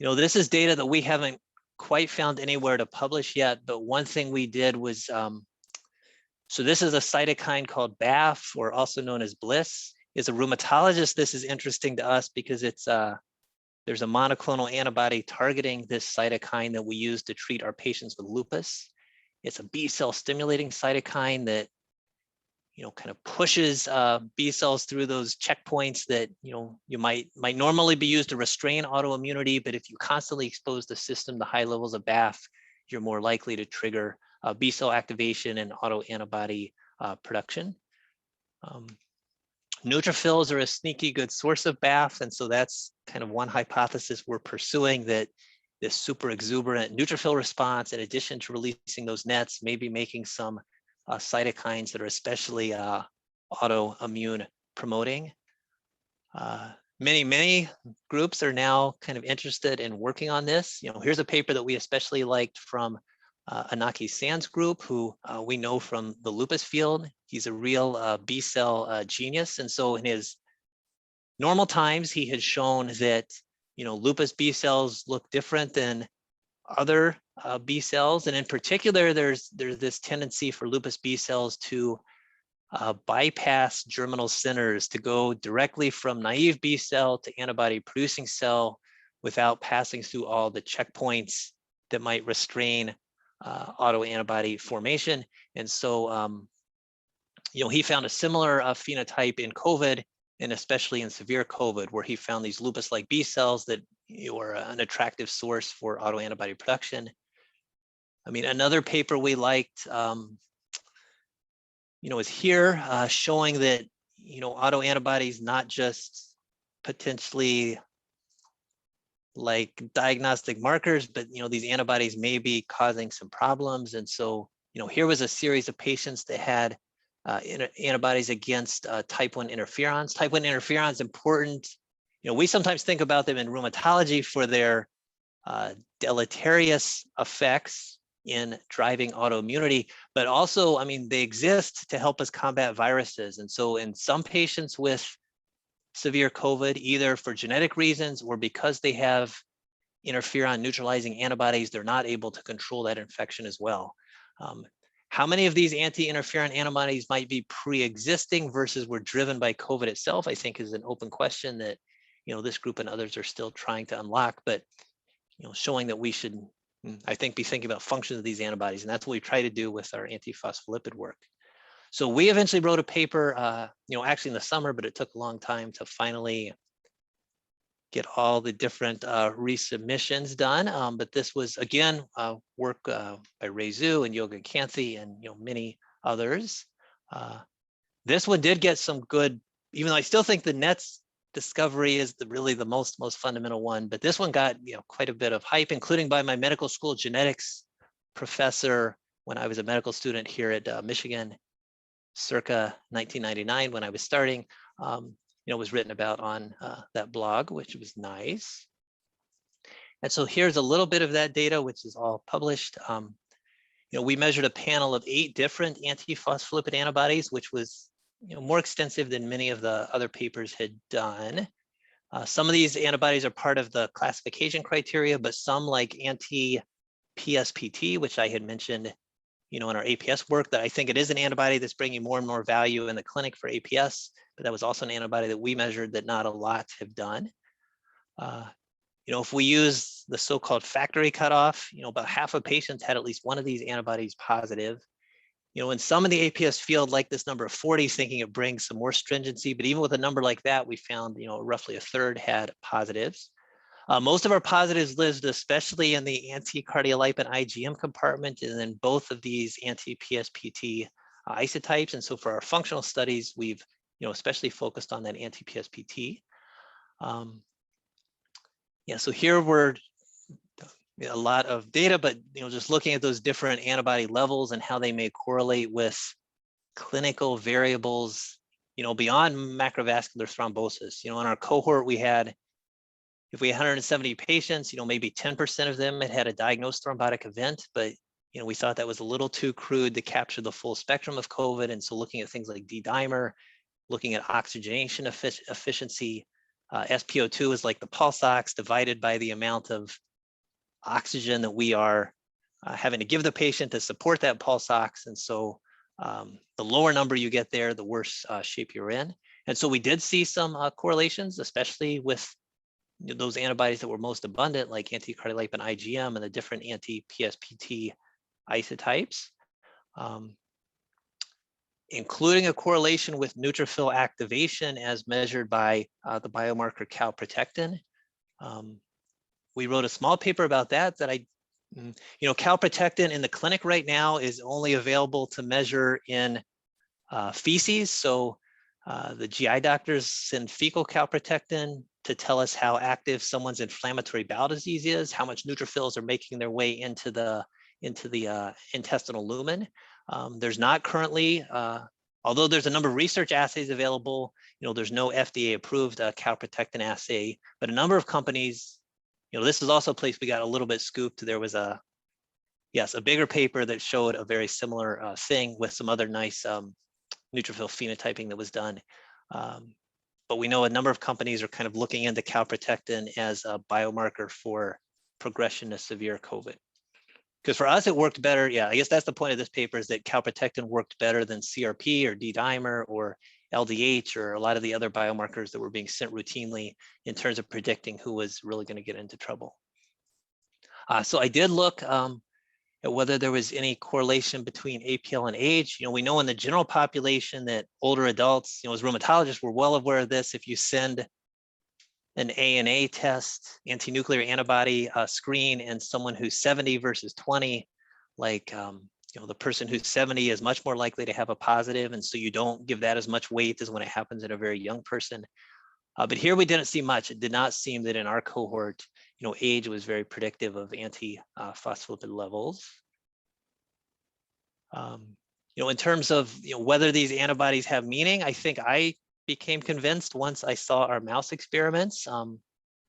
This is data that we haven't quite found anywhere to publish yet, but one thing we did was, so this is a cytokine called BAFF, or also known as BLIS. As a rheumatologist, this is interesting to us because it's there's a monoclonal antibody targeting this cytokine that we use to treat our patients with lupus. It's a B cell stimulating cytokine that kind of pushes B cells through those checkpoints that you might normally be used to restrain autoimmunity, but if you constantly expose the system to high levels of BAFF, you're more likely to trigger B cell activation and autoantibody production. Neutrophils are a sneaky good source of BAFF, and so that's kind of one hypothesis we're pursuing, that this super exuberant neutrophil response, in addition to releasing those nets, may be making some cytokines that are especially autoimmune promoting. Many groups are now kind of interested in working on this. Here's a paper that we especially liked from Anaki Sand's group, who we know from the lupus field. He's a real B cell genius. And so in his normal times, he had shown that, lupus B cells look different than other B cells. And in particular, there's this tendency for lupus B cells to bypass germinal centers, to go directly from naive B cell to antibody producing cell without passing through all the checkpoints that might restrain autoantibody formation. And so, he found a similar phenotype in COVID, and especially in severe COVID, where he found these lupus-like B cells that were an attractive source for autoantibody production. I mean, another paper we liked, is here showing that, autoantibodies not just potentially like diagnostic markers, but these antibodies may be causing some problems. And so, here was a series of patients that had antibodies against type 1 interferons. Type 1 interferons important. We sometimes think about them in rheumatology for their deleterious effects in driving autoimmunity, but also, I mean, they exist to help us combat viruses. And so in some patients with severe COVID, either for genetic reasons or because they have interferon neutralizing antibodies, they're not able to control that infection as well. How many of these anti-interferon antibodies might be pre-existing versus were driven by COVID itself, I think is an open question that, this group and others are still trying to unlock, but, showing that we should, I think, be thinking about functions of these antibodies. And that's what we try to do with our antiphospholipid work. So we eventually wrote a paper, actually in the summer, but it took a long time to finally get all the different resubmissions done. But this was, again, work by Ray Zhu and Yoga Kanthi and many others. This one did get some good, even though I still think the NETs discovery is really the most fundamental one, but this one got quite a bit of hype, including by my medical school genetics professor when I was a medical student here at Michigan, circa 1999 when I was starting. Was written about on that blog, which was nice. And so here's a little bit of that data, which is all published. We measured a panel of 8 different antiphospholipid antibodies, which was more extensive than many of the other papers had done. Some of these antibodies are part of the classification criteria, but some like anti-PSPT, which I had mentioned, in our APS work, that I think it is an antibody that's bringing more and more value in the clinic for APS, but that was also an antibody that we measured that not a lot have done. If we use the so-called factory cutoff, about half of patients had at least one of these antibodies positive. In some of the APS field, like this number of 40, thinking it brings some more stringency, but even with a number like that, we found, roughly a third had positives. Most of our positives lived especially in the anti-cardiolipin IgM compartment, and then both of these anti-PSPT isotypes. And so for our functional studies, we've, especially focused on that anti-PSPT. So here we're a lot of data, but just looking at those different antibody levels and how they may correlate with clinical variables, beyond macrovascular thrombosis. In our cohort, if we had 170 patients, maybe 10% of them had a diagnosed thrombotic event, but we thought that was a little too crude to capture the full spectrum of COVID. And so looking at things like D-dimer, looking at oxygenation efficiency, SpO2 is like the pulse ox divided by the amount of oxygen that we are having to give the patient to support that pulse ox. And so the lower number you get there, the worse shape you're in. And so we did see some correlations, especially with those antibodies that were most abundant, like anti-cardiolipin IgM and the different anti-PSPT isotypes, including a correlation with neutrophil activation as measured by the biomarker calprotectin. We wrote a small paper about that calprotectin in the clinic right now is only available to measure in feces. So the GI doctors send fecal calprotectin to tell us how active someone's inflammatory bowel disease is, how much neutrophils are making their way into the intestinal lumen. There's not currently, although there's a number of research assays available, there's no FDA approved calprotectin assay, but a number of companies, this is also a place we got a little bit scooped. There was a bigger paper that showed a very similar thing with some other nice neutrophil phenotyping that was done. But we know a number of companies are kind of looking into calprotectin as a biomarker for progression to severe COVID. Because for us, it worked better. Yeah, I guess that's the point of this paper, is that calprotectin worked better than CRP or D-dimer or LDH or a lot of the other biomarkers that were being sent routinely in terms of predicting who was really going to get into trouble. So I did look at whether there was any correlation between APL and age. We know in the general population that older adults, as rheumatologists, we're well aware of this. If you send an ANA test, anti-nuclear antibody screen, and someone who's 70 versus 20, like, the person who's 70 is much more likely to have a positive, and so you don't give that as much weight as when it happens in a very young person. But here we didn't see much. It did not seem that in our cohort, age was very predictive of anti-phospholipid levels. In terms of whether these antibodies have meaning, I think I became convinced once I saw our mouse experiments.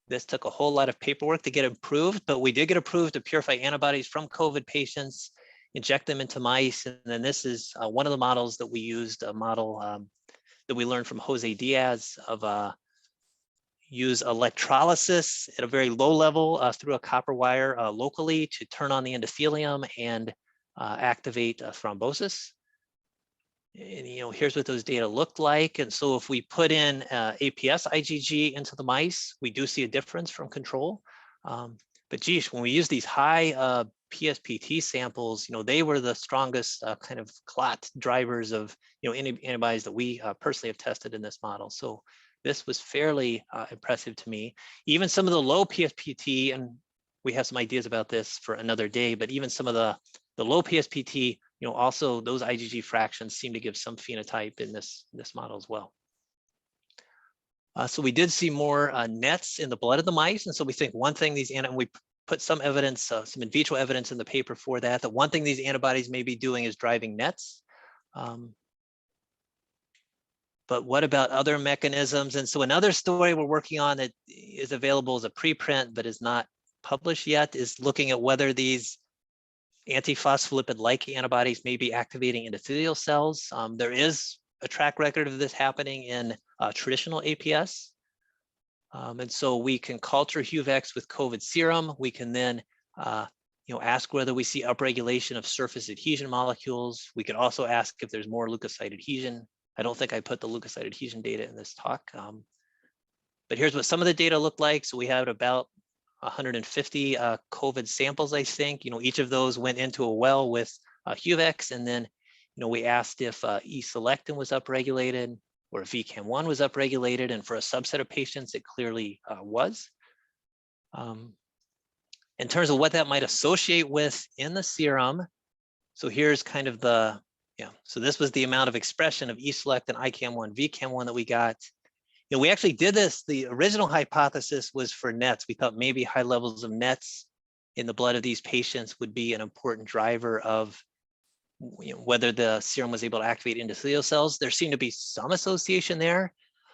This took a whole lot of paperwork to get approved, but we did get approved to purify antibodies from COVID patients, inject them into mice. And then this is one of the models that we used, a model that we learned from Jose Diaz of use electrolysis at a very low level through a copper wire locally to turn on the endothelium and activate thrombosis. And here's what those data looked like. And so if we put in APS IgG into the mice, we do see a difference from control. But geez, when we use these high PSPT samples, they were the strongest kind of clot drivers of antibodies that we personally have tested in this model. So this was fairly impressive to me. Even some of the low PSPT, and we have some ideas about this for another day, but even some of the low PSPT, also those IgG fractions seem to give some phenotype in this model as well. So we did see more nets in the blood of the mice. And so we think one thing and we put some evidence, some in vitro evidence in the paper for that one thing these antibodies may be doing is driving nets. But what about other mechanisms? And so another story we're working on that is available as a preprint, but is not published yet, is looking at whether these antiphospholipid-like antibodies may be activating endothelial cells. There is a track record of this happening in traditional APS. And so we can culture HUVEC with COVID serum. We can then ask whether we see upregulation of surface adhesion molecules. We could also ask if there's more leukocyte adhesion. I don't think I put the leukocyte adhesion data in this talk. But here's what some of the data looked like. So we had about 150 COVID samples, I think. Each of those went into a well with HUVEC, and then we asked if E-selectin was upregulated or if VCAM1 was upregulated, and for a subset of patients, it clearly was. In terms of what that might associate with in the serum, so here's kind of so this was the amount of expression of E-selectin, ICAM1, VCAM1 that we got. We actually did this. The original hypothesis was for nets. We thought maybe high levels of nets in the blood of these patients would be an important driver of whether the serum was able to activate endothelial cells. There seemed to be some association there,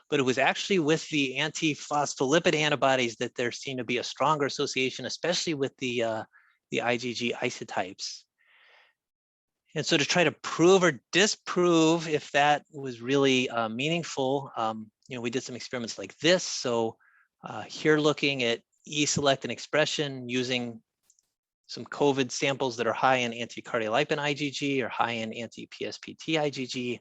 but it was actually with the antiphospholipid antibodies that there seemed to be a stronger association, especially with the IgG isotypes. And so to try to prove or disprove if that was really meaningful, we did some experiments like this. So here looking at E-selectin expression using some COVID samples that are high in anti-cardiolipin IgG or high in anti-PSPT IgG.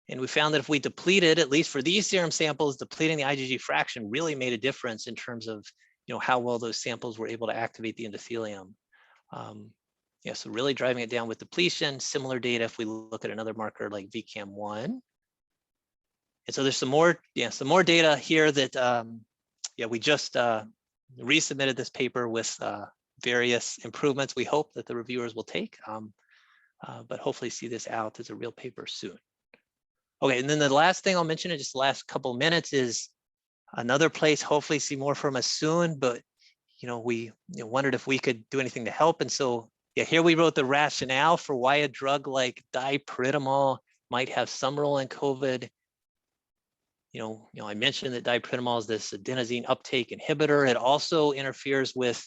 And we found that if we depleted, at least for these serum samples, depleting the IgG fraction really made a difference in terms of how well those samples were able to activate the endothelium. So really driving it down with depletion. Similar data if we look at another marker like VCAM1. And so there's some more data here that we just resubmitted this paper with various improvements we hope that the reviewers will take, but hopefully see this out as a real paper soon. Okay, and then the last thing I'll mention in just the last couple minutes is another place, hopefully see more from us soon, but we wondered if we could do anything to help. And so here we wrote the rationale for why a drug like dipyridamole might have some role in COVID. I mentioned that dipyridamole is this adenosine uptake inhibitor. It also interferes with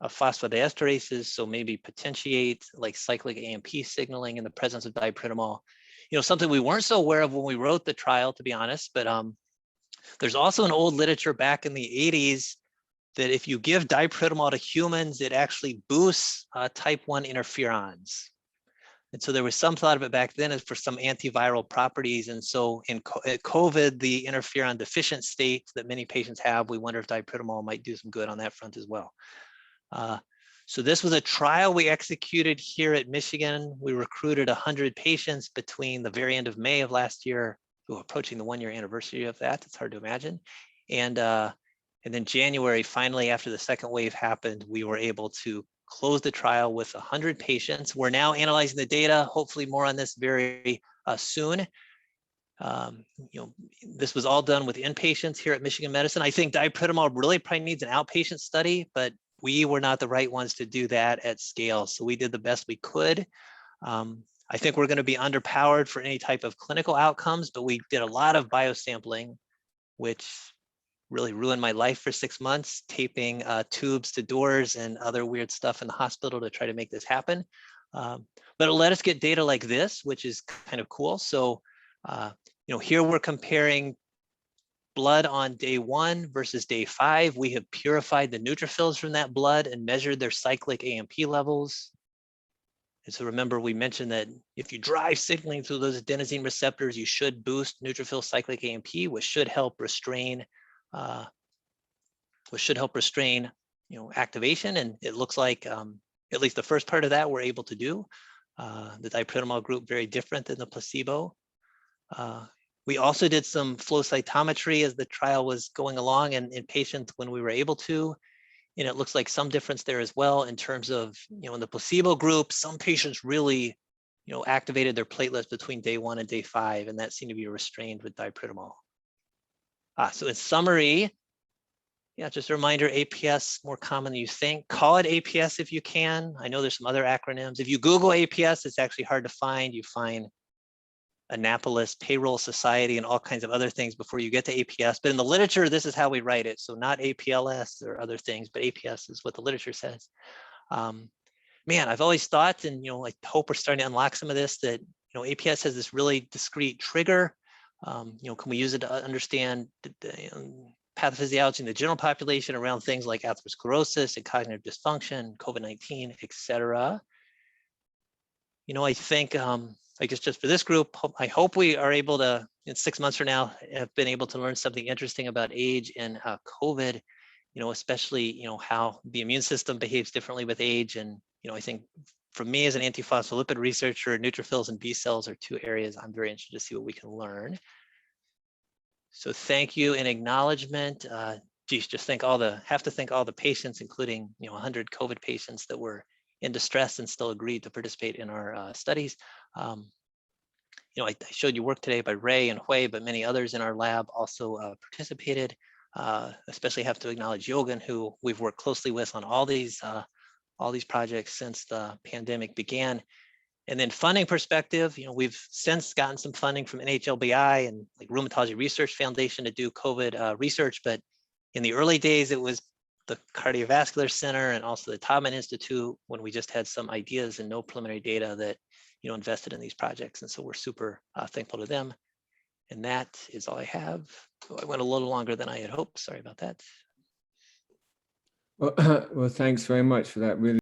phosphodiesterases, so maybe potentiate like cyclic AMP signaling in the presence of dipyridamole. Something we weren't so aware of when we wrote the trial, to be honest, but there's also an old literature back in the 80s that if you give dipyridamole to humans, it actually boosts type 1 interferons. And so there was some thought of it back then as for some antiviral properties. And so in COVID, the interferon deficient state that many patients have, we wonder if dipyridamole might do some good on that front as well. So this was a trial we executed here at Michigan. We recruited 100 patients between the very end of May of last year, approaching the 1-year anniversary of that. It's hard to imagine. And then January, finally, after the second wave happened, we were able to closed the trial with 100 patients. We're now analyzing the data, hopefully more on this very soon. This was all done with inpatients here at Michigan Medicine. I think dipridamole really probably needs an outpatient study, but we were not the right ones to do that at scale. So we did the best we could. I think we're going to be underpowered for any type of clinical outcomes, but we did a lot of biosampling, which really ruined my life for 6 months, taping tubes to doors and other weird stuff in the hospital to try to make this happen. But it'll let us get data like this, which is kind of cool. So, here we're comparing blood on day 1 versus day 5. We have purified the neutrophils from that blood and measured their cyclic AMP levels. And so remember, we mentioned that if you drive signaling through those adenosine receptors, you should boost neutrophil cyclic AMP, which should help restrain, activation. And it looks like at least the first part of that we're able to do. The dipridamole group very different than the placebo. We also did some flow cytometry as the trial was going along and in patients when we were able to. And it looks like some difference there as well in terms of, in the placebo group, some patients really, activated their platelets between day 1 and day 5, and that seemed to be restrained with dipridamole. So in summary, just a reminder, APS more common than you think. Call it APS if you can. I know there's some other acronyms. If you Google APS, it's actually hard to find. You find Annapolis Payroll Society and all kinds of other things before you get to APS. But in the literature, this is how we write it. So not APLS or other things, but APS is what the literature says. I've always thought, and I hope we're starting to unlock some of this, that APS has this really discrete trigger. Can we use it to understand the pathophysiology in the general population around things like atherosclerosis and cognitive dysfunction, COVID-19, et cetera. I think, I guess just for this group, I hope we are able to, in 6 months from now, have been able to learn something interesting about age and COVID, especially, how the immune system behaves differently with age. And, I think for me as an antiphospholipid researcher, neutrophils and B cells are 2 areas I'm very interested to see what we can learn. So thank you and acknowledgement. Have to thank all the patients, including 100 COVID patients that were in distress and still agreed to participate in our studies. I showed you work today by Ray and Hui, but many others in our lab also participated. Especially have to acknowledge Yogan, who we've worked closely with on all these projects since the pandemic began. And then funding perspective, we've since gotten some funding from NHLBI and like Rheumatology Research Foundation to do COVID research. But in the early days, it was the Cardiovascular Center and also the Taubman Institute when we just had some ideas and no preliminary data that, invested in these projects. And so we're super thankful to them. And that is all I have. So I went a little longer than I had hoped. Sorry about that. Well, thanks very much for that really